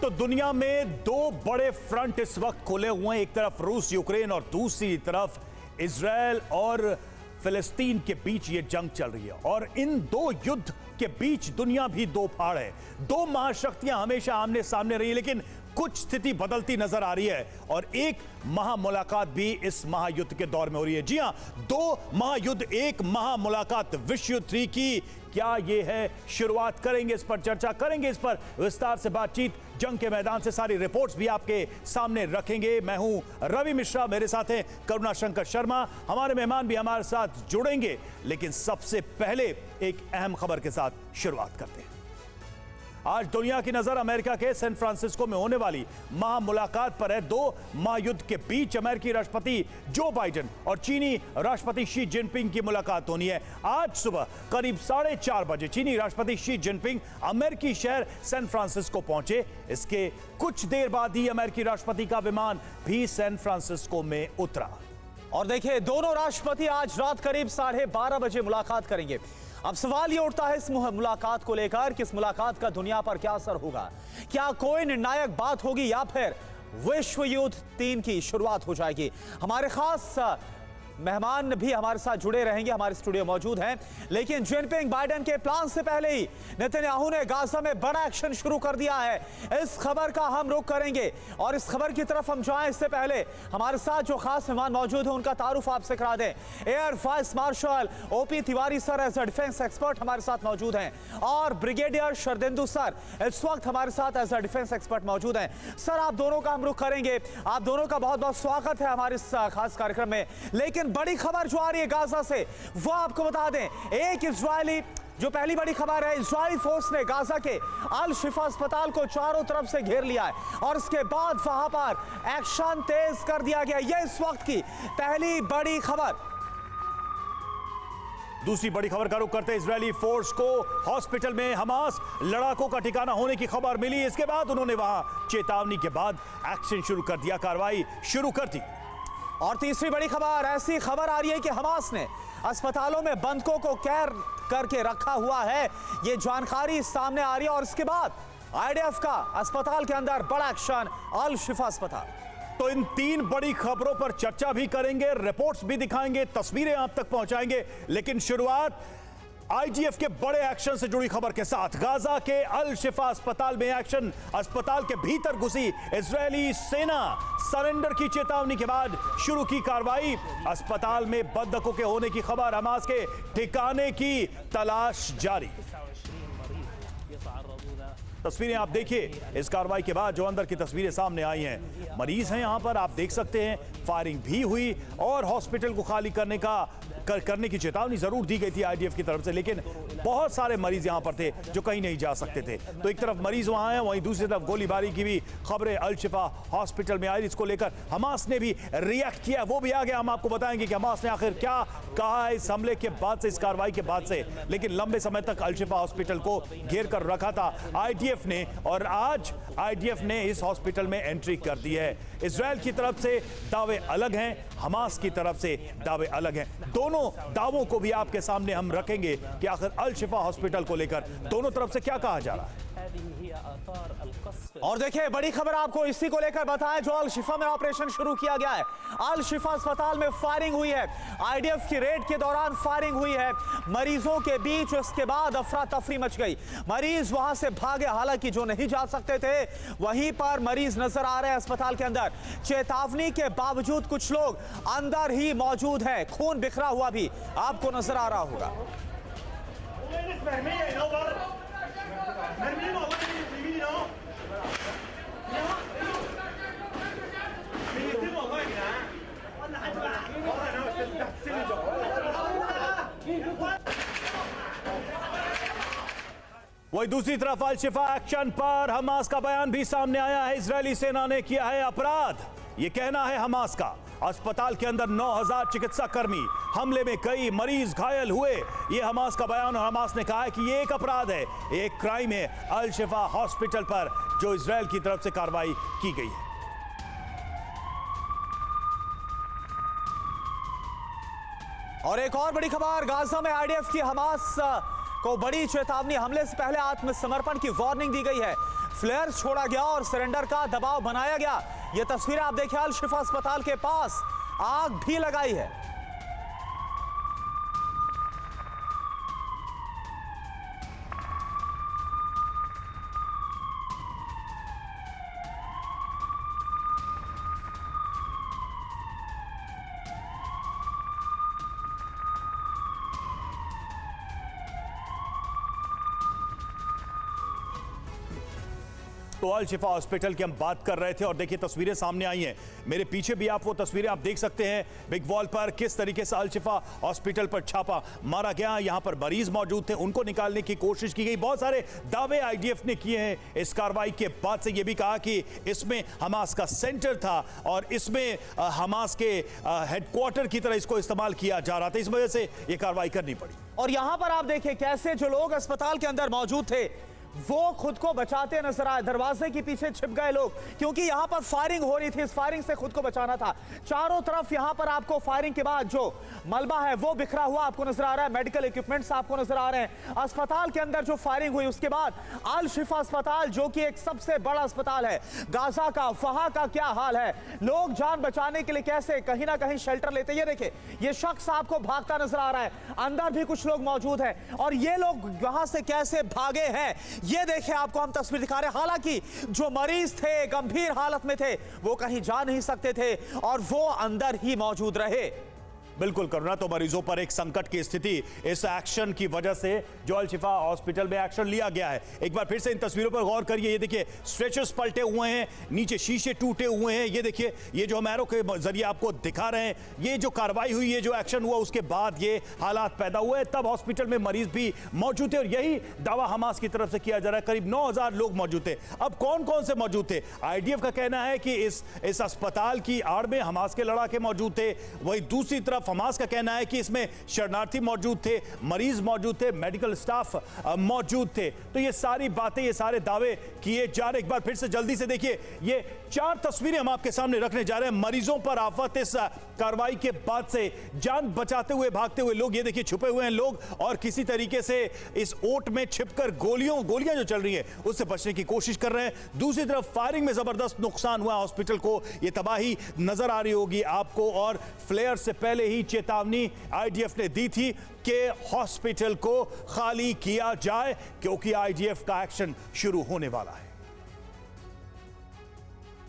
तो दुनिया में दो बड़े फ्रंट इस वक्त खुले हुए हैं, एक तरफ रूस यूक्रेन और दूसरी तरफ इजराइल और फिलिस्तीन के बीच ये जंग चल रही है। और इन दो युद्ध के बीच दुनिया भी दो फाड़ है। दो महाशक्तियां हमेशा आमने सामने रही, लेकिन कुछ स्थिति बदलती नजर आ रही है और एक महामुलाकात भी इस महायुद्ध के दौर में हो रही है। जी हां, दो महायुद्ध, एक महामुलाकात विश्व युद्ध 3 की क्या ये है शुरुआत? करेंगे इस पर चर्चा, करेंगे इस पर विस्तार से बातचीत, जंग के मैदान से सारी रिपोर्ट्स भी आपके सामने रखेंगे। मैं हूं रवि मिश्रा, मेरे साथ हैं करुणा शंकर शर्मा, हमारे मेहमान भी हमारे साथ जुड़ेंगे। लेकिन सबसे पहले एक अहम खबर के साथ शुरुआत करते हैं। आज दुनिया की नजर अमेरिका के सैन फ्रांसिस्को में होने वाली महामुलाकात पर है। दो महायुद्ध के बीच अमेरिकी राष्ट्रपति जो बाइडेन और चीनी राष्ट्रपति शी जिनपिंग की मुलाकात होनी है। आज सुबह करीब 4:30 बजे चीनी राष्ट्रपति शी जिनपिंग अमेरिकी शहर सैन फ्रांसिस्को पहुंचे। इसके कुछ देर बाद ही अमेरिकी राष्ट्रपति का विमान भी सैन फ्रांसिस्को में उतरा। और देखिए, दोनों राष्ट्रपति आज रात करीब 12:30 बजे मुलाकात करेंगे। अब सवाल ये उठता है इस मुलाकात को लेकर कि इस मुलाकात का दुनिया पर क्या असर होगा। क्या कोई निर्णायक बात होगी या फिर विश्व युद्ध 3 की शुरुआत हो जाएगी? हमारे खास मेहमान भी हमारे साथ जुड़े रहेंगे, हमारे स्टूडियो मौजूद हैं। लेकिन जिनपिंग बाइडेन के प्लान से पहले ही नेतन्याहू ने गाजा में बड़ा एक्शन शुरू कर दिया है। इस खबर का हम रुख करेंगे और इस खबर की तरफ हम जाएं इससे पहले हमारे साथ जो खास मेहमान मौजूद हैं उनका तारुफ आपसे करा दें। Air vice marshal O P Tiwari sir as a defence expert हमारे साथ मौजूद हैं और ब्रिगेडियर शरदेंदु सर इस वक्त हमारे साथ एज अ डिफेंस एक्सपर्ट मौजूद हैं। सर, आप दोनों का हम रुख करेंगे। आप दोनों का बहुत बहुत स्वागत है हमारे इस खास कार्यक्रम में। लेकिन बड़ी खबर जो आ रही है गाजा से वो आपको बता दें। एक इजरायली, जो पहली बड़ी खबर है, इजरायली फोर्स ने गाजा के अल शिफा अस्पताल को चारों तरफ से घेर लिया है और उसके बाद वहां पर एक्शन तेज कर दिया गया। यह इस वक्त की पहली बड़ी खबर। दूसरी बड़ी खबर का रुख करते हैं। इजरायली फोर्स को हॉस्पिटल में हमास लड़ाकों का ठिकाना होने की खबर मिली। इसके बाद उन्होंने वहां चेतावनी के बाद एक्शन शुरू कर दिया, कार्रवाई शुरू कर दी। और तीसरी बड़ी खबर, ऐसी खबर आ रही है कि हमास ने अस्पतालों में बंधकों को कैद करके रखा हुआ है। ये जानकारी सामने आ रही है और इसके बाद आईडीएफ का अस्पताल के अंदर बड़ा एक्शन, अल शिफा अस्पताल। तो इन तीन बड़ी खबरों पर चर्चा भी करेंगे, रिपोर्ट्स भी दिखाएंगे, तस्वीरें आप तक पहुंचाएंगे। लेकिन शुरुआत आईडीएफ के बड़े एक्शन से जुड़ी खबर के साथ। गाजा के अल शिफा अस्पताल में एक्शन। अस्पताल के भीतर घुसी इजरायली सेना, सरेंडर की चेतावनी के बाद शुरू की कार्रवाई। अस्पताल में बंधकों के होने की खबर, हमास के ठिकाने की तलाश जारी। तस्वीरें आप देखिए इस कार्रवाई के बाद, जो अंदर की तस्वीरें सामने आई हैं। मरीज हैं यहां पर, आप देख सकते हैं। फायरिंग भी हुई और हॉस्पिटल को खाली करने की चेतावनी जरूर दी गई थी आईडीएफ की तरफ से, लेकिन बहुत सारे मरीज यहां पर थे जो कहीं नहीं जा सकते थे। तो एक तरफ मरीज वहां हैं, वहीं दूसरी तरफ गोलीबारी की भी खबरें अल शिफा हॉस्पिटल में आई। इसको लेकर हमास ने भी रिएक्ट किया, वो भी आगे हम आपको बताएंगे कि हमास ने आखिर क्या कहा इस हमले के बाद से, इस कार्रवाई के बाद से। लेकिन लंबे समय तक अल शिफा हॉस्पिटल को घेर कर रखा था आईडीएफ ने और आज आईडीएफ ने इस हॉस्पिटल में एंट्री कर दी है। इजराइल की तरफ से दावे अलग हैं, हमास की तरफ से दावे अलग हैं। दोनों दावों को भी आपके सामने हम रखेंगे कि आखिर अल शिफा हॉस्पिटल को लेकर दोनों तरफ से क्या कहा जा रहा है। और देखिए, बड़ी खबर आपको इसी को लेकर बताएं, जो अल शिफा में ऑपरेशन शुरू किया गया है। अल शिफा अस्पताल में फायरिंग हुई है, आईडीएफ की रेड के दौरान फायरिंग हुई है मरीजों के बीच। उसके बाद अफरा तफरी मच गई, मरीज वहां से भागे, हालांकि जो नहीं जा सकते थे वहीं पर मरीज नजर आ रहे हैं अस्पताल के अंदर। चेतावनी के बावजूद कुछ लोग अंदर ही मौजूद हैं, खून बिखरा हुआ भी आपको नजर आ रहा होगा। वही दूसरी तरफ अल शिफा एक्शन पर हमास का बयान भी सामने आया है। इजरायली सेना ने किया है अपराध, ये कहना है हमास का। अस्पताल के अंदर 9000 चिकित्सा कर्मी, हमले में कई मरीज घायल हुए, ये हमास का बयान। और हमास ने कहा है कि ये एक अपराध है, एक क्राइम है अल शिफा हॉस्पिटल पर जो इजराइल की तरफ से कार्रवाई की गई है। और एक और बड़ी खबर, गाजा में आईडीएफ की हमास को बड़ी चेतावनी, हमले से पहले आत्मसमर्पण की वार्निंग दी गई है। फ्लेयर्स छोड़ा गया और सरेंडर का दबाव बनाया गया। ये तस्वीरें आप देखिए, अल शिफा अस्पताल के पास आग भी लगाई है। तो अल शिफा हॉस्पिटल की हम बात कर रहे थे और देखिए तस्वीरें सामने आई हैं। मेरे पीछे भी आप वो तस्वीरें आप देख सकते हैं, बिग वॉल पर किस तरीके से अल शिफा हॉस्पिटल पर छापा मारा गया। यहां पर मरीज मौजूद थे, उनको निकालने की कोशिश की गई। बहुत सारे दावे आईडीएफ ने किए हैं इस कार्रवाई के बाद से। यह भी कहा कि इसमें हमास का सेंटर था और इसमें हमास के हेडक्वार्टर की तरह इसको इस्तेमाल किया जा रहा था, इस वजह से यह कार्रवाई करनी पड़ी। और यहां पर आप देखिए कैसे जो लोग अस्पताल के अंदर मौजूद थे वो खुद को बचाते नजर आए। दरवाजे के पीछे छिप गए लोग, क्योंकि यहां पर फायरिंग हो रही थी। इस फायरिंग से खुद को बचाना था। चारों तरफ यहां पर आपको फायरिंग के बाद जो मलबा है वो बिखरा हुआ आपको नजर आ रहा है। मेडिकल इक्विपमेंट्स आपको नजर आ रहे हैं। अस्पताल के अंदर जो फायरिंग हुई उसके बाद अल शिफा अस्पताल, जो कि एक सबसे बड़ा अस्पताल है गाजा का, वहां का क्या हाल है। लोग जान बचाने के लिए कैसे कहीं ना कहीं शेल्टर लेते। ये देखिए, ये शख्स आपको भागता नजर आ रहा है। अंदर भी कुछ लोग मौजूद हैं और ये लोग वहां से कैसे भागे हैं ये देखिए, आपको हम तस्वीर दिखा रहे हैं। हालांकि जो मरीज थे, गंभीर हालत में थे, वो कहीं जा नहीं सकते थे और वो अंदर ही मौजूद रहे। बिल्कुल करुणा, तो मरीजों पर एक संकट की स्थिति इस एक्शन की वजह से जो अल शिफा हॉस्पिटल में एक्शन लिया गया है। एक बार फिर से इन तस्वीरों पर गौर करिए। ये देखिए, स्ट्रेचर्स पलटे हुए हैं, नीचे शीशे टूटे हुए हैं। ये देखिए, ये जो हम एरो के जरिए आपको दिखा रहे हैं, ये जो कार्रवाई हुई, ये जो एक्शन हुआ, उसके बाद ये हालात पैदा हुए। तब हॉस्पिटल में मरीज भी मौजूद थे और यही दावा हमास की तरफ से किया जा रहा है। करीब 9000 लोग मौजूद थे। अब कौन कौन से मौजूद थे? आईडीएफ का कहना है कि इस अस्पताल की आड़ में हमास के लड़ाके मौजूद थे। वही दूसरी तरफ हमास का कहना है कि इसमें शरणार्थी मौजूद थे, मरीज मौजूद थे, मेडिकल स्टाफ मौजूद थे। तो ये सारी बातें, ये सारे दावे किए जा रहे। एक बार फिर से जल्दी से देखिए, ये 4 तस्वीरें हम आपके सामने रखने जा रहे हैं। मरीजों पर आफत, इस कार्रवाई के बाद से जान बचाते हुए भागते हुए लोग। ये देखिए, छुपे हुए हैं लोग और किसी तरीके से इस ओट में छिपकर गोलियां जो चल रही है उससे बचने की कोशिश कर रहे हैं। दूसरी तरफ फायरिंग में जबरदस्त नुकसान हुआ हॉस्पिटल को, ये तबाही नजर आ रही होगी आपको। और फ्लेयर से पहले ही चेतावनी आईडीएफ ने दी थी कि हॉस्पिटल को खाली किया जाए, क्योंकि आईडीएफ का एक्शन शुरू होने वाला है।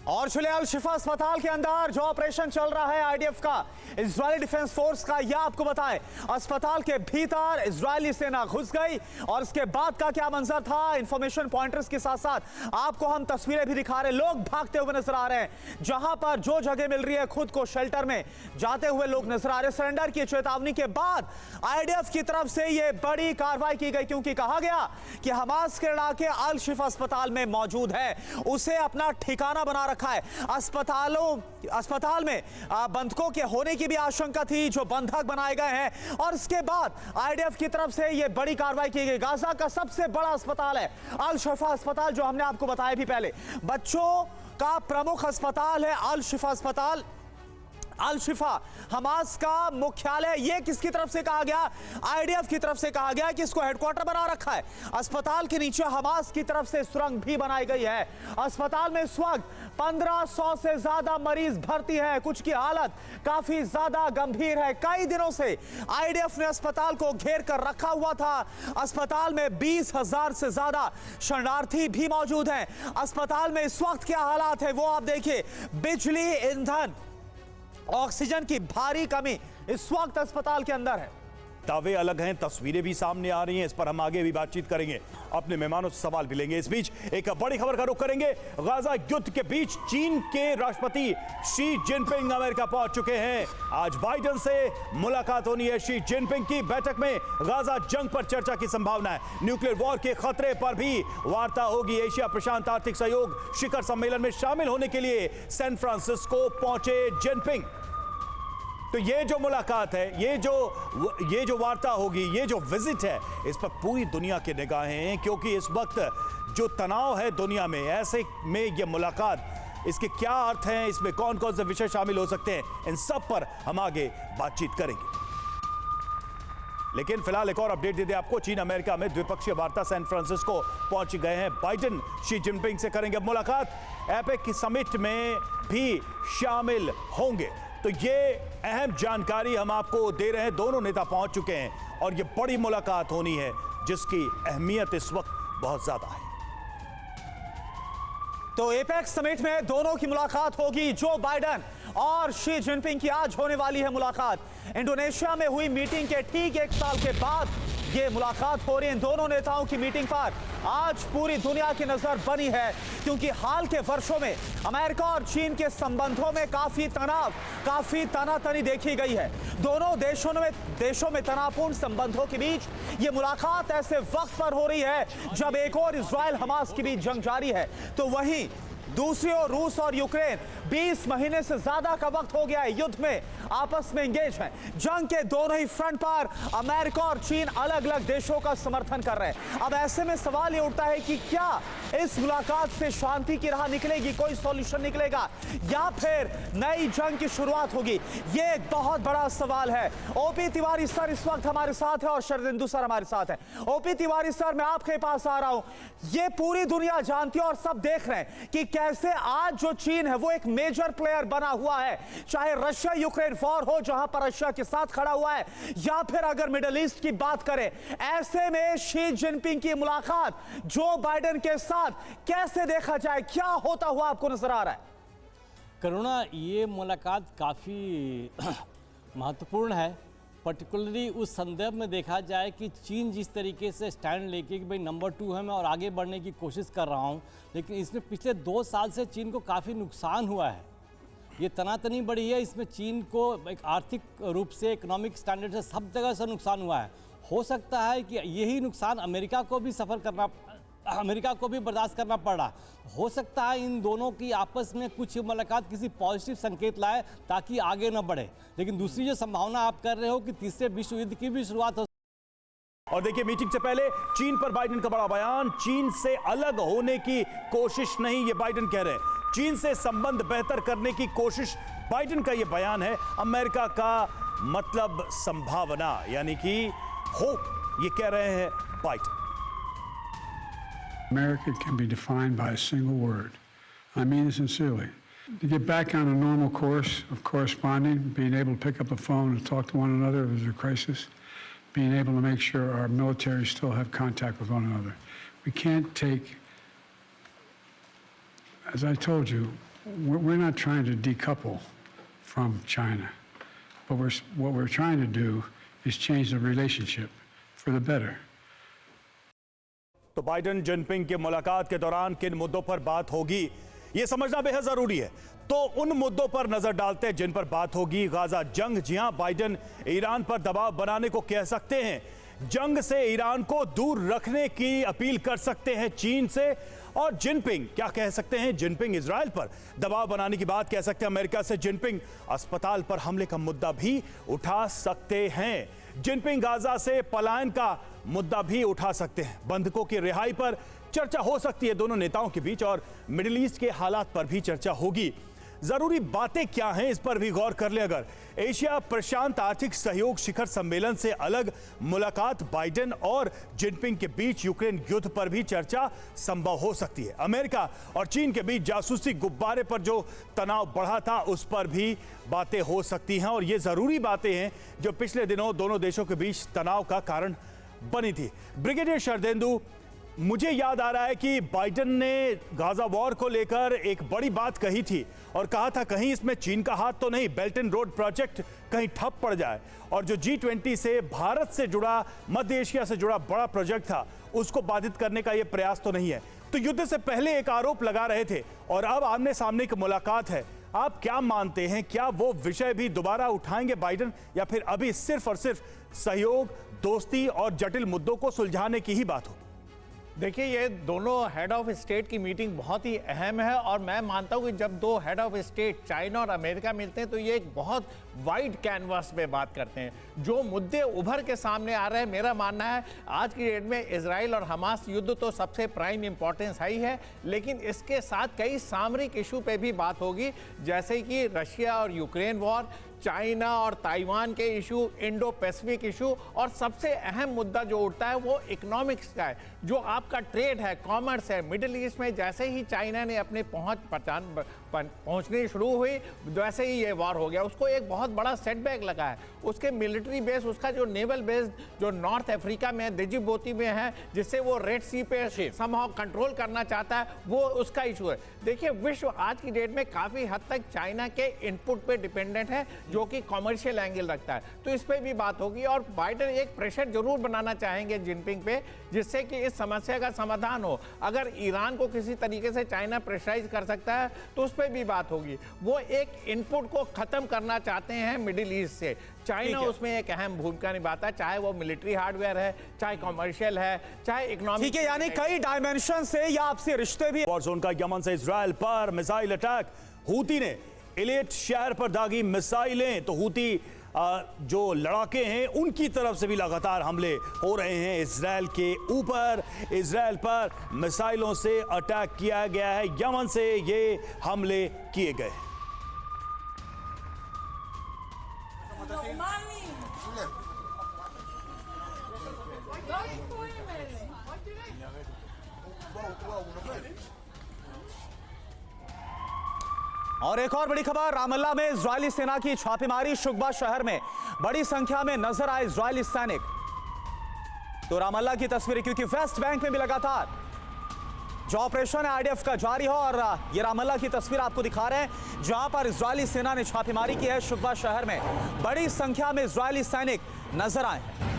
और चले अल शिफा अस्पताल के अंदर जो ऑपरेशन चल रहा है आईडीएफ का, इजरायली डिफेंस फोर्स का, यह आपको बताएं। अस्पताल के भीतर इजरायली सेना घुस गई और इसके बाद का क्या मंजर था, इंफॉर्मेशन पॉइंटर्स के साथ साथ आपको हम तस्वीरें भी दिखा रहे हैं। लोग भागते हुए नजर आ रहे हैं। जहां पर जो जगह मिल रही है खुद को शेल्टर में जाते हुए लोग नजर आ रहे हैं। सरेंडर की चेतावनी के बाद आईडीएफ की तरफ से यह बड़ी कार्रवाई की गई, क्योंकि कहा गया कि हमास के लड़ाके अल शिफा अस्पताल में मौजूद है, उसे अपना ठिकाना बना रखा है। अस्पताल में बंधकों के होने की भी आशंका थी, जो बंधक बनाए गए हैं। और इसके बाद आईडीएफ की तरफ से यह बड़ी कार्रवाई की गई। गाजा का सबसे बड़ा अस्पताल है अल शिफा अस्पताल, जो हमने आपको बताया भी पहले। बच्चों का प्रमुख अस्पताल है अल शिफा अस्पताल। अल शिफा हमास का मुख्यालय, ये किसकी तरफ से कहा गया? आईडीएफ की तरफ से कहा गया कि इसको हेडक्वार्टर बना रखा है। अस्पताल के नीचे हमास की तरफ से सुरंग भी बनाई गई है। अस्पताल में इस वक्त 1500 से ज्यादा मरीज भर्ती है। कुछ की हालत काफी ज्यादा गंभीर है। कई दिनों से आईडीएफ ने अस्पताल को घेर कर रखा हुआ था। अस्पताल में 20,000 से ज्यादा शरणार्थी भी मौजूद हैं। अस्पताल में इस वक्त क्या हालात है वो आप देखिए। बिजली, ईंधन, ऑक्सीजन की भारी कमी इस वक्त अस्पताल के अंदर है। दावे अलग हैं, तस्वीरें भी सामने आ रही हैं। इस पर हम आगे भी बातचीत करेंगे, अपने मेहमानों से सवाल भी लेंगे। इस बीच एक बड़ी खबर का रुख करेंगे। गाजा युद्ध के बीच चीन के राष्ट्रपति शी जिनपिंग अमेरिका पहुंच चुके हैं। आज बाइडेन से मुलाकात होनी है शी जिनपिंग की। बैठक में गाजा जंग पर चर्चा की संभावना है। न्यूक्लियर वॉर के खतरे पर भी वार्ता होगी। एशिया प्रशांत आर्थिक सहयोग शिखर सम्मेलन में शामिल होने के लिए सैन फ्रांसिस्को पहुंचे जिनपिंग। तो ये जो मुलाकात है, ये जो वार्ता होगी, ये जो विजिट है, इस पर पूरी दुनिया की निगाहें हैं, क्योंकि इस वक्त जो तनाव है दुनिया में, ऐसे में ये मुलाकात, इसके क्या अर्थ हैं, इसमें कौन कौन से विषय शामिल हो सकते हैं, इन सब पर हम आगे बातचीत करेंगे। लेकिन फिलहाल एक और अपडेट दे दें आपको। चीन अमेरिका में द्विपक्षीय वार्ता सैन फ्रांसिस्को पहुंच गए हैं। बाइडेन शी जिनपिंग से करेंगे मुलाकात, एपेक की समिट में भी शामिल होंगे। तो ये अहम जानकारी हम आपको दे रहे हैं। दोनों नेता पहुंच चुके हैं और ये बड़ी मुलाकात होनी है जिसकी अहमियत इस वक्त बहुत ज्यादा है। तो एपेक्स समिट में दोनों की मुलाकात होगी। जो बाइडेन और शी जिनपिंग की आज होने वाली है मुलाकात। इंडोनेशिया में हुई मीटिंग के ठीक 1 साल के बाद ये मुलाकात हो रही है। इन दोनों नेताओं की मीटिंग पर आज पूरी दुनिया की नजर बनी है, क्योंकि हाल के वर्षों में अमेरिका और चीन के संबंधों में काफी तनाव, काफी तनातनी देखी गई है। दोनों देशों में तनावपूर्ण संबंधों के बीच ये मुलाकात ऐसे वक्त पर हो रही है जब एक और इजराइल हमास के बीच जंग जारी है, तो वहीं दूसरी ओर रूस और यूक्रेन 20 महीने से ज्यादा का वक्त हो गया है युद्ध में आपस में एंगेज हैं। जंग के दोनों ही फ्रंट पर अमेरिका और चीन अलग अलग देशों का समर्थन कर रहे हैं। अब ऐसे में सवाल ये उठता है कि क्या इस मुलाकात से शांति की राह निकलेगी, कोई सॉल्यूशन निकलेगा, या फिर नई जंग की शुरुआत होगी? ये एक बहुत बड़ा सवाल है। ओपी तिवारी सर इस वक्त हमारे साथ है और शरदेंदु सर हमारे साथ है। ओपी तिवारी सर, मैं आपके पास आ रहा हूं। ये पूरी दुनिया जानती है और सब देख रहे हैं कि कैसे आज जो चीन है वो एक मेजर प्लेयर बना हुआ है, चाहे रशिया यूक्रेन वॉर हो जहां पर रशिया के साथ खड़ा हुआ है, या फिर अगर मिडिल ईस्ट की बात करें। ऐसे में शी जिनपिंग की मुलाकात जो बाइडेन के साथ कैसे देखा जाए, क्या होता हुआ आपको नजर आ रहा है? करुणा, ये मुलाकात काफ़ी महत्वपूर्ण है, पर्टिकुलरली उस संदर्भ में देखा जाए कि चीन जिस तरीके से स्टैंड लेके कि भाई नंबर 2 है मैं और आगे बढ़ने की कोशिश कर रहा हूँ, लेकिन इसमें पिछले 2 साल से चीन को काफ़ी नुकसान हुआ है। ये तनातनी बढ़ी है, इसमें चीन को एक आर्थिक रूप से, इकोनॉमिक स्टैंडर्ड से, सब जगह से नुकसान हुआ है। हो सकता है कि यही नुकसान अमेरिका को भी बर्दाश्त करना पड़ रहा। हो सकता है इन दोनों की आपस में कुछ मुलाकात किसी पॉजिटिव संकेत लाए ताकि आगे न बढ़े, लेकिन दूसरी जो संभावना आप कर रहे हो कि तीसरे विश्व युद्ध की भी शुरुआत हो। और देखिए, मीटिंग से पहले चीन पर बाइडेन का बड़ा बयान। चीन से अलग होने की कोशिश नहीं, ये बाइडेन कह रहे हैं। चीन से संबंध बेहतर करने की कोशिश, बाइडेन का ये बयान है। अमेरिका का मतलब संभावना, यानी कि होप, ये कह रहे हैं Biden. America can be defined by a single word. I mean it sincerely. To get back on a normal course of corresponding, being able to pick up the phone and talk to one another if there's a crisis, being able to make sure our military still have contact with one another. We can't take, as I told you, we're not trying to decouple from China, but what we're trying to do is change the relationship for the better. तो Biden Jinping की मुलाकात के दौरान किन मुद्दों पर बात होगी, यह समझना बेहद जरूरी है। तो उन मुद्दों पर नजर डालते हैं जिन पर बात होगी। गाजा जंग, जी हां, बाइडेन ईरान पर दबाव बनाने को कह सकते हैं, जंग से ईरान को दूर रखने की अपील कर सकते हैं चीन से। और जिनपिंग क्या कह सकते हैं? जिनपिंग इजराइल पर दबाव बनाने की बात कह सकते हैं अमेरिका से। जिनपिंग अस्पताल पर हमले का मुद्दा भी उठा सकते हैं। जिनपिंग गाजा से पलायन का मुद्दा भी उठा सकते हैं। बंधकों की रिहाई पर चर्चा हो सकती है दोनों नेताओं के बीच, और मिडिल ईस्ट के हालात पर भी चर्चा होगी। जरूरी बातें क्या हैं, इस पर भी गौर कर ले। अगर एशिया प्रशांत आर्थिक सहयोग शिखर सम्मेलन से अलग मुलाकात बाइडेन और जिनपिंग के बीच यूक्रेन युद्ध पर भी चर्चा संभव हो सकती है। अमेरिका और चीन के बीच जासूसी गुब्बारे पर जो तनाव बढ़ा था उस पर भी बातें हो सकती हैं, और ये जरूरी बातें हैं जो पिछले दिनों दोनों देशों के बीच तनाव का कारण बनी थी। ब्रिगेडियर शरदेंदु, मुझे याद आ रहा है कि बाइडेन ने गाजा वॉर को लेकर एक बड़ी बात कही थी और कहा था कहीं इसमें चीन का हाथ तो नहीं, बेल्ट एंड रोड प्रोजेक्ट कहीं ठप पड़ जाए, और जो G20 से भारत से जुड़ा, मध्य एशिया से जुड़ा बड़ा प्रोजेक्ट था उसको बाधित करने का यह प्रयास तो नहीं है। तो युद्ध से पहले एक आरोप लगा रहे थे और अब आमने सामने की मुलाकात है। आप क्या मानते हैं, क्या वो विषय भी दोबारा उठाएंगे बाइडेन, या फिर अभी सिर्फ और सिर्फ सहयोग, दोस्ती और जटिल मुद्दों को सुलझाने की ही बात होगी? देखिए, ये दोनों हेड ऑफ स्टेट की मीटिंग बहुत ही अहम है, और मैं मानता हूँ कि जब दो हेड ऑफ स्टेट चाइना और अमेरिका मिलते हैं तो ये एक बहुत वाइड कैनवास पे बात करते हैं। जो मुद्दे उभर के सामने आ रहे हैं, मेरा मानना है आज की डेट में इजराइल और हमास युद्ध तो सबसे प्राइम इंपॉर्टेंस है ही है, लेकिन इसके साथ कई सामरिक इशू पे भी बात होगी, जैसे कि रशिया और यूक्रेन वॉर, चाइना और ताइवान के इशू, इंडो पैसिफिक इशू, और सबसे अहम मुद्दा जो उठता है वो इकोनॉमिक्स का है, जो आपका ट्रेड है, कॉमर्स है। मिडिल ईस्ट में जैसे ही चाइना ने अपने पहुंचनी शुरू हुई, वैसे ही ये वार हो गया। उसको एक बहुत बड़ा सेटबैक लगा है। उसके मिलिट्री बेस, उसका जो नेवल बेस जो नॉर्थ अफ्रीका में, डिजिबोती में है, जिससे वो रेड सी पे समहाउ कंट्रोल करना चाहता है, वो उसका इशू है। देखिए, विश्व आज की डेट में काफी हद तक चाइना के इनपुट पे डिपेंडेंट है, जो कि कॉमर्शियल एंगल रखता है। तो इस पे भी बात होगी और बाइडेन एक प्रेशर जरूर बनाना चाहेंगे जिनपिंग पे, जिससे कि इस समस्या का समाधान हो। अगर ईरान को किसी तरीके से चाइना प्रेशराइज कर सकता है तो उस पर भी बात होगी। वो एक इनपुट को खत्म करना चाहते हैं मिडिल ईस्ट से। चाइना उसमें एक अहम भूमिका निभाता है, चाहे वो मिलिट्री हार्डवेयर है, चाहे कॉमर्शियल है, चाहे इकोनॉमिक। ठीक है, यानी कई डायमेंशन से या आपसे रिश्ते भी। वॉर जोन का यमन से इजराइल पर मिसाइल अटैक। हूती ने इलेट शहर पर दागी मिसाइलें, तो हूती जो लड़ाके हैं उनकी तरफ से भी लगातार हमले हो रहे हैं इजराइल के ऊपर। इजराइल पर मिसाइलों से अटैक किया गया है, यमन से ये हमले किए गए। और एक और बड़ी खबर, रामल्ला में इजरायली सेना की छापेमारी। शुगबा शहर में बड़ी संख्या में नजर आए इजरायली सैनिक। तो रामल्ला की तस्वीरें, क्योंकि वेस्ट बैंक में भी लगातार जो ऑपरेशन है आईडीएफ का जारी है, और ये रामल्ला की तस्वीर आपको दिखा रहे हैं जहां पर इजरायली सेना ने छापेमारी की है। शुगबा शहर में बड़ी संख्या में इजरायली सैनिक नजर आए हैं।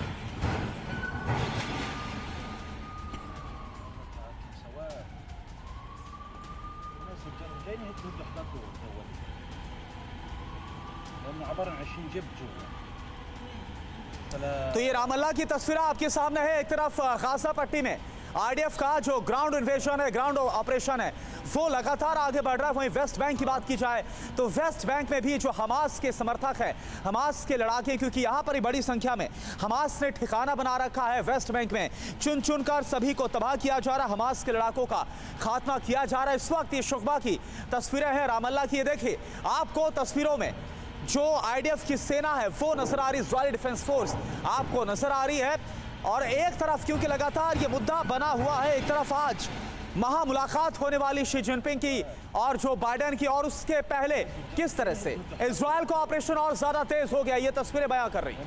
तो ये रामल्ला की तस्वीर आपके सामने है। एक तरफ गाजा पट्टी में आईडीएफ का जो ग्राउंड इन्वेजन है, ग्राउंड ऑपरेशन है, वो लगातार आगे बढ़ रहा है। वहीं वेस्ट बैंक की बात की जाए तो वेस्ट बैंक में भी जो हमास के समर्थक है, हमास के लड़ाके, क्योंकि यहाँ पर ही बड़ी संख्या में हमास ने ठिकाना बना रखा है वेस्ट बैंक में, चुन चुन कर सभी को तबाह किया जा रहा है, हमास के लड़ाकों का खात्मा किया जा रहा है। इस वक्त ये शुगबा की तस्वीरें हैं रामल्ला की। ये देखिए, आपको तस्वीरों में जो आईडीएफ की सेना है वो नजर आ रही, इजरायली डिफेंस फोर्स आपको नजर आ रही है। और एक तरफ क्योंकि लगातार ये मुद्दा बना हुआ है, एक तरफ आज महामुलाकात होने वाली शी जिनपिंग की और जो बाइडेन की, और उसके पहले किस तरह से इजरायल का ऑपरेशन और ज्यादा तेज हो गया, ये तस्वीरें बयां कर रही हैं।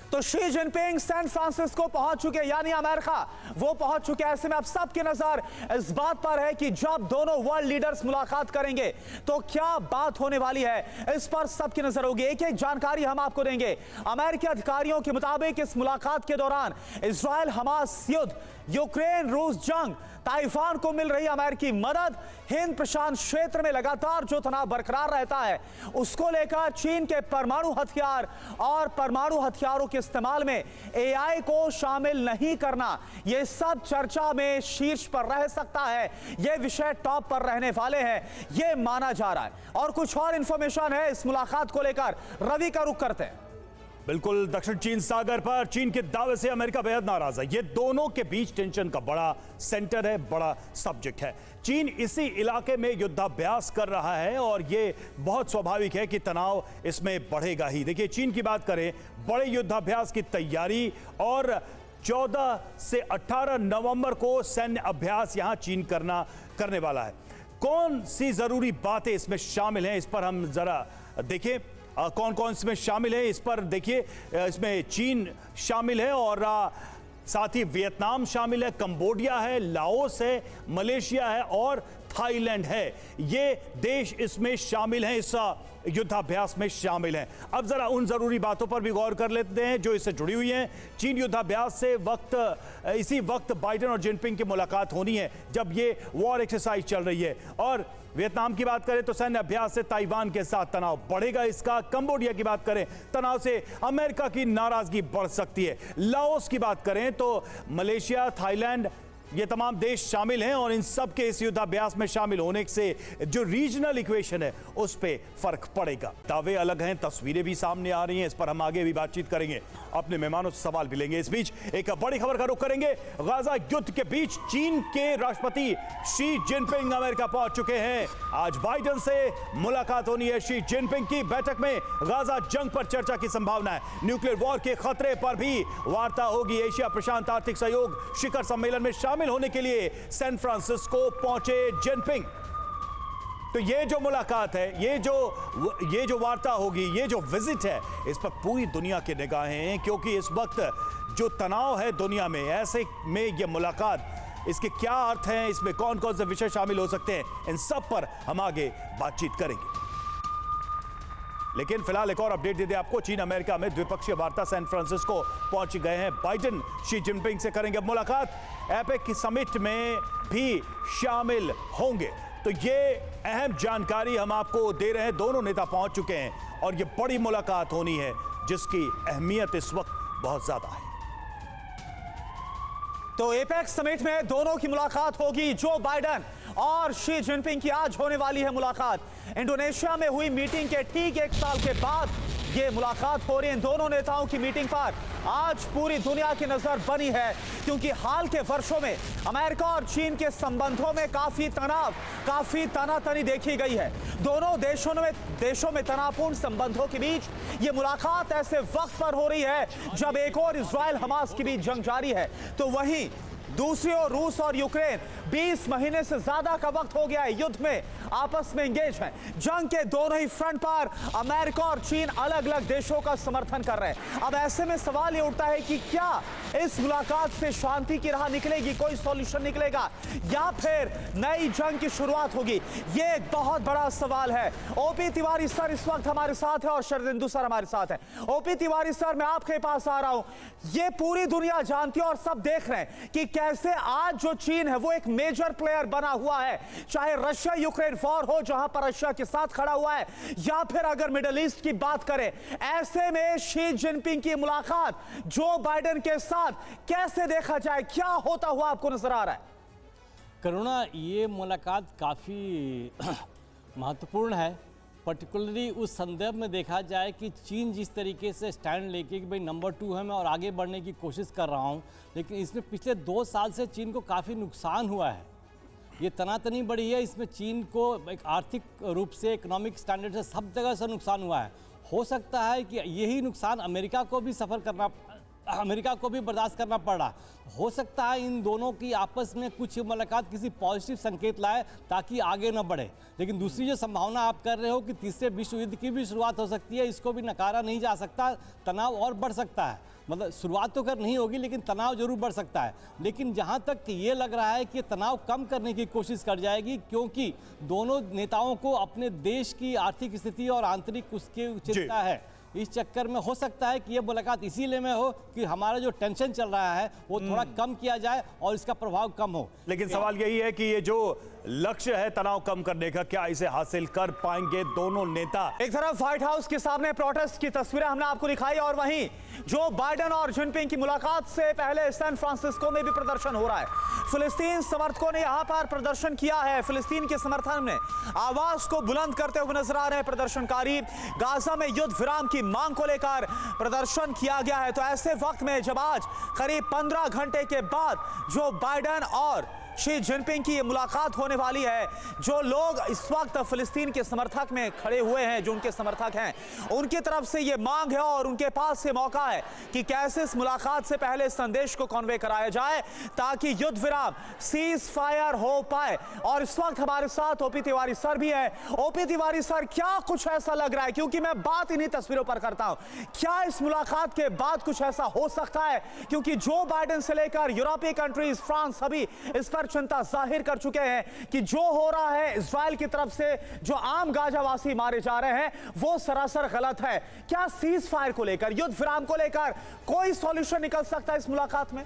तो शी जिनपिंग सैन फ्रांसिस्को पहुंच चुके, यानी अमेरिका वो पहुंच चुके। ऐसे में अब सबकी नजर इस बात पर है कि जब दोनों वर्ल्ड लीडर्स मुलाकात करेंगे तो क्या बात होने वाली है, इस पर सबकी नजर होगी। एक एक जानकारी हम आपको देंगे। अमेरिकी अधिकारियों के मुताबिक इस मुलाकात के दौरान इजरायल हमास युद्ध, यूक्रेन रूस जंग, ताइवान को मिल रही अमेरिकी मदद, हिंद प्रशांत क्षेत्र में लगातार जो तनाव बरकरार रहता है उसको लेकर चीन के परमाणु हथियार और परमाणु हथियारों के इस्तेमाल में एआई को शामिल नहीं करना, यह सब चर्चा में शीर्ष पर रह सकता है। यह विषय टॉप पर रहने वाले हैं, यह माना जा रहा है। और कुछ और इंफॉर्मेशन है इस मुलाकात को लेकर, रवि का रुख करते हैं। बिल्कुल, दक्षिण चीन सागर पर चीन के दावे से अमेरिका बेहद नाराज है। ये दोनों के बीच टेंशन का बड़ा सेंटर है, बड़ा सब्जेक्ट है। चीन इसी इलाके में युद्धाभ्यास कर रहा है और ये बहुत स्वाभाविक है कि तनाव इसमें बढ़ेगा ही। देखिए, चीन की बात करें, बड़े युद्धाभ्यास की तैयारी, और 14 से 18 नवंबर को सैन्य अभ्यास यहां चीन करने वाला है। कौन सी जरूरी बातें इसमें शामिल हैं, इस पर हम जरा देखें। कौन कौन इसमें शामिल है, इस पर देखिए। इसमें चीन शामिल है और साथ ही वियतनाम शामिल है, कंबोडिया है, लाओस है, मलेशिया है और थाईलैंड है। ये देश इसमें शामिल हैं, इस युद्धाभ्यास में शामिल हैं। अब जरा उन जरूरी बातों पर भी गौर कर लेते हैं जो इससे जुड़ी हुई हैं। चीन युद्धाभ्यास से इसी वक्त बाइडेन और जिनपिंग की मुलाकात होनी है जब ये वॉर एक्सरसाइज चल रही है। और वियतनाम की बात करें तो सैन्य अभ्यास से ताइवान के साथ तनाव बढ़ेगा इसका। कंबोडिया की बात करें, तनाव से अमेरिका की नाराजगी बढ़ सकती है। लाओस की बात करें तो मलेशिया, थाईलैंड ये तमाम देश शामिल हैं और इन सब के इस युद्धाभ्यास में शामिल होने से जो रीजनल इक्वेशन है उस पे फर्क पड़ेगा। दावे अलग हैं, तस्वीरें भी सामने आ रही हैं, इस पर हम आगे भी बातचीत करेंगे, अपने मेहमानों से सवाल भी लेंगे। इस बीच एक बड़ी खबर का रुख करेंगे। गाजा युद्ध के बीच चीन के राष्ट्रपति शी जिनपिंग अमेरिका पहुंच चुके हैं। आज बाइडेन से मुलाकात होनी है शी जिनपिंग की। बैठक में गाजा जंग पर चर्चा की संभावना है। न्यूक्लियर वॉर के खतरे पर भी वार्ता होगी। एशिया प्रशांत आर्थिक सहयोग शिखर सम्मेलन में शामिल होने के लिए सैन फ्रांसिस्को पहुंचे जिनपिंग। तो ये जो मुलाकात है, ये जो वार्ता होगी, ये जो विजिट है, इस पर पूरी दुनिया की निगाहें हैं, क्योंकि इस वक्त जो तनाव है दुनिया में, ऐसे में ये मुलाकात, इसके क्या अर्थ हैं, इसमें कौन कौन से विषय शामिल हो सकते हैं, इन सब पर हम आगे बातचीत करेंगे। लेकिन फिलहाल एक और अपडेट दे दें आपको। चीन अमेरिका में द्विपक्षीय वार्ता सैन फ्रांसिस्को पहुंच गए हैं। बाइडेन शी जिनपिंग से करेंगे मुलाकात, एपेक की समिट में भी शामिल होंगे। तो ये अहम जानकारी हम आपको दे रहे हैं। दोनों नेता पहुंच चुके हैं और ये बड़ी मुलाकात होनी है जिसकी अहमियत इस वक्त बहुत ज्यादा है। तो एपेक समिट में दोनों की मुलाकात होगी। जो बाइडेन और शी जिनपिंग की आज होने वाली है मुलाकात। इंडोनेशिया में हुई मीटिंग के ठीक 1 साल के बाद ये मुलाकात हो रही है। इन दोनों नेताओं की मीटिंग पर आज पूरी दुनिया की नजर बनी है, क्योंकि हाल के वर्षों में अमेरिका और चीन के संबंधों में काफी तनाव, काफी तनातनी देखी गई है। दोनों देशों में तनावपूर्ण संबंधों के बीच ये मुलाकात ऐसे वक्त पर हो रही है जब एक और इजराइल हमास के बीच जंग जारी है, तो वहीं दूसरी ओर रूस और यूक्रेन 20 महीने से ज्यादा का वक्त हो गया है युद्ध में आपस में एंगेज हैं। जंग के दोनों ही फ्रंट पर अमेरिका और चीन अलग अलग देशों का समर्थन कर रहे हैं। अब ऐसे में सवाल ये उठता है कि क्या इस मुलाकात से शांति की राह निकलेगी, कोई सॉल्यूशन निकलेगा, या फिर नई जंग की शुरुआत होगी? ये एक बहुत बड़ा सवाल है। ओपी तिवारी सर इस वक्त हमारे साथ है और शरदिंदु सर हमारे साथ है। ओपी तिवारी सर, मैं आपके पास आ रहा हूं। ये पूरी दुनिया जानती है और सब देख रहे हैं कि कैसे आज जो चीन है वो एक मेजर प्लेयर बना हुआ है, चाहे रशिया यूक्रेन वॉर हो जहां पर रशिया के साथ खड़ा हुआ है, या फिर अगर मिडिल ईस्ट की बात करें। ऐसे में शी जिनपिंग की मुलाकात जो बाइडेन के साथ कैसे देखा जाए, क्या होता हुआ आपको नजर आ रहा है? करुणा, ये मुलाकात काफ़ी महत्वपूर्ण है, पर्टिकुलरली उस संदर्भ में देखा जाए कि चीन जिस तरीके से स्टैंड लेके कि भाई नंबर 2 है मैं और आगे बढ़ने की कोशिश कर रहा हूँ, लेकिन इसमें पिछले 2 साल से चीन को काफ़ी नुकसान हुआ है। ये तनातनी बढ़ी है, इसमें चीन को एक आर्थिक रूप से, इकोनॉमिक स्टैंडर्ड से, सब जगह से नुकसान हुआ है। हो सकता है कि यही नुकसान अमेरिका को भी बर्दाश्त करना पड़ रहा। हो सकता है इन दोनों की आपस में कुछ मुलाकात किसी पॉजिटिव संकेत लाए ताकि आगे न बढ़े। लेकिन दूसरी जो संभावना आप कर रहे हो कि तीसरे विश्व युद्ध की भी शुरुआत हो सकती है, इसको भी नकारा नहीं जा सकता। तनाव और बढ़ सकता है, मतलब शुरुआत तो कर नहीं होगी लेकिन तनाव जरूर बढ़ सकता है। लेकिन जहां तक ये लग रहा है कि तनाव कम करने की कोशिश कर जाएगी, क्योंकि दोनों नेताओं को अपने देश की आर्थिक स्थिति और आंतरिक उसकी चिंता है। इस चक्कर में हो सकता है कि ये मुलाकात इसीलिए में हो कि हमारा जो टेंशन चल रहा है वो थोड़ा कम किया जाए और इसका प्रभाव कम हो। लेकिन सवाल यही है कि ये जो लक्ष्य है तनाव कम करने का, क्या इसे हासिल कर पाएंगे दोनों नेता? एक तरफ व्हाइट हाउस के सामने प्रोटेस्ट की तस्वीरें हमने आपको दिखाई, और वहीं जो बाइडेन और जिनपिंग की मुलाकात से पहले सैन फ्रांसिस्को में भी प्रदर्शन हो रहा है। फिलिस्तीन समर्थकों ने यहां पर प्रदर्शन किया है। फिलिस्तीन के समर्थन में आवाज को बुलंद करते हुए नजर आ रहे हैं प्रदर्शनकारी। गाजा में युद्ध विराम की मांग को लेकर प्रदर्शन किया गया है। तो ऐसे वक्त में जब आज करीब 15 घंटे के बाद जो बाइडेन और शी जिनपिंग की ये मुलाकात होने वाली है, जो लोग इस वक्त फिलिस्तीन के समर्थक में खड़े हुए हैं, जो उनके समर्थक हैं, उनकी तरफ से ये मांग है और उनके पास ये मौका है कि कैसे इस मुलाकात से पहले इस संदेश को कन्वे कराया जाए ताकि युद्ध विराम, सीज फायर हो पाए। और इस वक्त हमारे साथ ओपी तिवारी सर भी है। ओपी तिवारी सर, क्या कुछ ऐसा लग रहा है, क्योंकि मैं बात इन्हीं तस्वीरों पर करता हूं, क्या इस मुलाकात के बाद कुछ ऐसा हो सकता है? क्योंकि जो बाइडेन से लेकर यूरोपीय कंट्रीज, फ्रांस, सभी इस पर चिंता जाहिर कर चुके हैं कि जो हो रहा है इजराइल की तरफ से, जो आम गाजावासी मारे जा रहे हैं, वो सरासर गलत है। क्या सीज फायर को लेकर, युद्ध विराम को लेकर कोई सॉल्यूशन निकल सकता है इस मुलाकात में?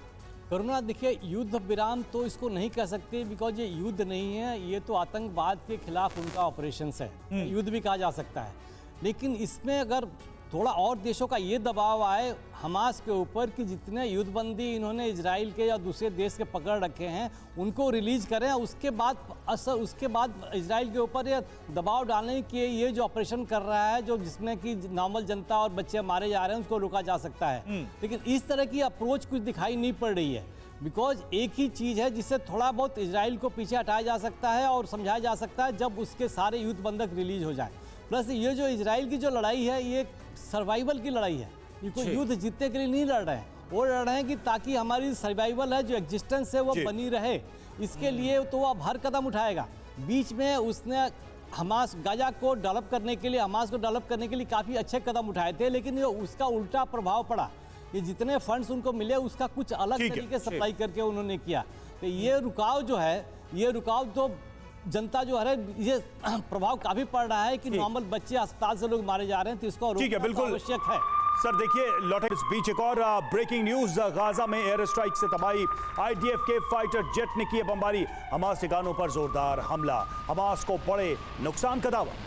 करुणा, देखिए, युद्ध विराम तो इसको नहीं कह सकते, बिकॉज ये युद्ध नहीं है, ये तो आतंकवाद के खिलाफ उनका ऑपरेशन है, युद्ध भी कहा जा सकता है। लेकिन इसमें अगर थोड़ा और देशों का ये दबाव आए हमास के ऊपर कि जितने युद्धबंदी इन्होंने इजराइल के या दूसरे देश के पकड़ रखे हैं उनको रिलीज करें, उसके बाद इजराइल के ऊपर ये दबाव डालें कि ये जो ऑपरेशन कर रहा है, जो जिसमें कि नॉर्मल जनता और बच्चे मारे जा रहे हैं, उसको रोका जा सकता है। लेकिन इस तरह की अप्रोच कुछ दिखाई नहीं पड़ रही है, बिकॉज एक ही चीज़ है जिससे थोड़ा बहुत इजराइल को पीछे हटाया जा सकता है और समझाया जा सकता है जब उसके सारे युद्ध बंधक रिलीज हो जाए। प्लस ये जो इजराइल की जो लड़ाई है ये सर्वाइवल की लड़ाई है, ये कोई युद्ध जीतने के लिए नहीं लड़ रहे हैं, वो लड़ रहे हैं कि ताकि हमारी सर्वाइवल है, जो एग्जिस्टेंस है वो बनी रहे, इसके लिए तो वो अब हर कदम उठाएगा। बीच में उसने हमास गाजा को डेवलप करने के लिए, हमास को डेवलप करने के लिए काफ़ी अच्छे कदम उठाए थे, लेकिन ये उसका उल्टा प्रभाव पड़ा। ये जितने फंड्स उनको मिले उसका कुछ अलग तरीके सप्लाई करके उन्होंने किया। तो ये रुकाव जो है, ये रुकाव तो जनता जो है ये प्रभाव काफी पड़ रहा है कि नॉर्मल बच्चे अस्पताल से लोग मारे जा रहे हैं, तो इसको ठीक है, बिल्कुल आवश्यक है। सर देखिए, लौटे इस बीच एक और ब्रेकिंग न्यूज, गाजा में एयर स्ट्राइक से तबाही, आईडीएफ के फाइटर जेट ने की बमबारी, हमास ठिकानों पर जोरदार हमला, हमास को बड़े नुकसान का दावा।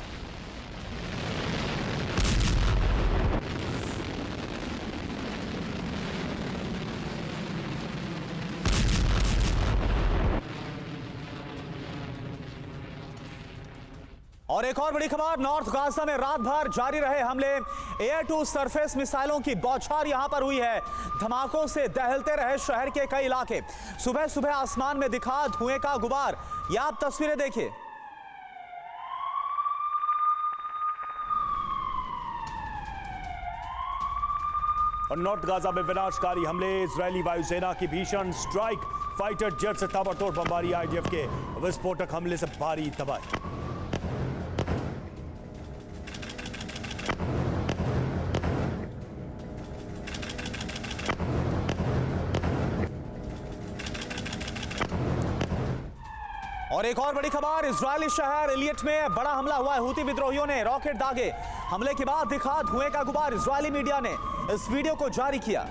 और एक और बड़ी खबर, नॉर्थ गाजा में रात भर जारी रहे हमले, एयर टू सरफेस मिसाइलों की बौछार यहां पर हुई है, धमाकों से दहलते रहे शहर के कई इलाके, सुबह सुबह आसमान में दिखा धुएं का गुबार, ये आप तस्वीरें देखिए। और नॉर्थ गाजा में विनाशकारी हमले, इजरायली वायुसेना की भीषण स्ट्राइक, फाइटर जेट से ताबड़तोड़ बमबारी, आईडीएफ के विस्फोटक हमले से भारी तबाही। और एक और बड़ी खबर, इजरायली शहर इलियट में बड़ा हमला हुआ है, हूती विद्रोहियों ने रॉकेट दागे, हमले के बाद दिखा धुएं का गुबार, इजरायली मीडिया ने इस वीडियो को जारी किया।